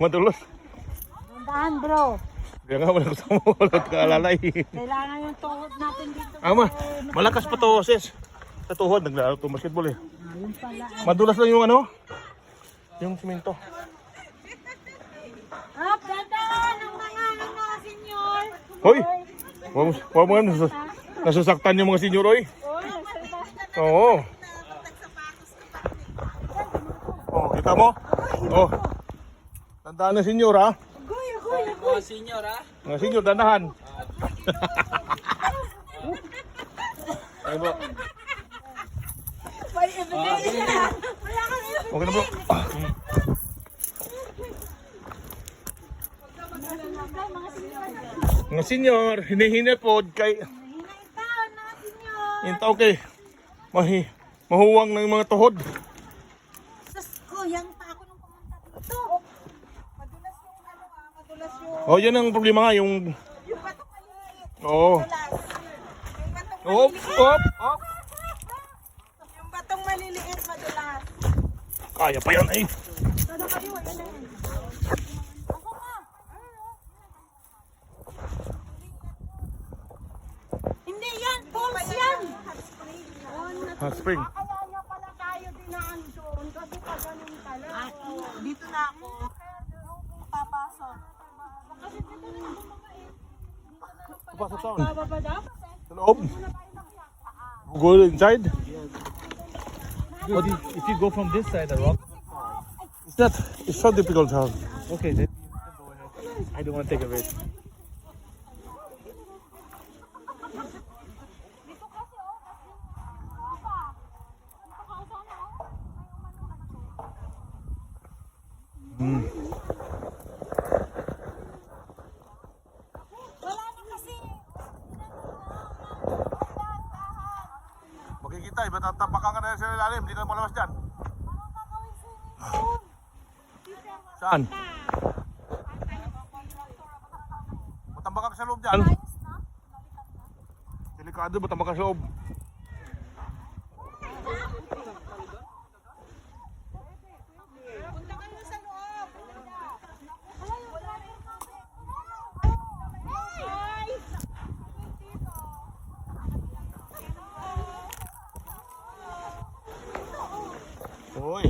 Madulas. Tandaan bro. Kaya nga wala kasama mo. Wala kaalalay. Kailangan yung tuhod natin dito. Malakas pa to sis. Sa tuhod, naglaro to basketball eh. Ayun pala. Madulas lang yung ano. Yung simento. Up, tandaan ang mga senyor. Hoy! Huwag mo yan. Nasasaktan yung mga senyor oy. Oo. Oh, kita mo? Oh. Tandaan na senyor ha. Mga senior ha? Mga senyor, dandahan. Ay bro. May evidence na. Wala kang evidence. Okay na bro. Mga senyor, hinihinay po kay Hinaitaon na senyor. yung tao kay mahuwang ng mga tuhod. Sus ko, yan pa ako nung pumunta dito. Madulas yung madulas yung... Oh, yan ang problema nga, yung... Yung batok maliit. Oo. Yung batong Op, op, op. Yung batong maliliit, madulas. Kaya pa yan eh. Sana kayo, yan na yan. Ako nga. Hindi yan, balls yan. Hot spring. Kaya niya pala tayo dinaan doon kasi pa ganun pala. Dito na ako. Papasok. Kasi dito na yung bumabait. Pasok saan? Bababa dapat eh. Sa loob. Go inside. But if you go from this side, the rock. It's so difficult to have. Okay, then you can go ahead. I don't want to take a risk. Dito kasi oh, kasi baba. Dito ka sana oh. Wala na kasi. Makikita, iba tatapakan ka na sa ilalim. Hindi ka malabas dyan. Anong gagawin swimming pool? Saan? Matambak ka sa loob dyan. Ayos na? Delikado, matambak ka sa loob.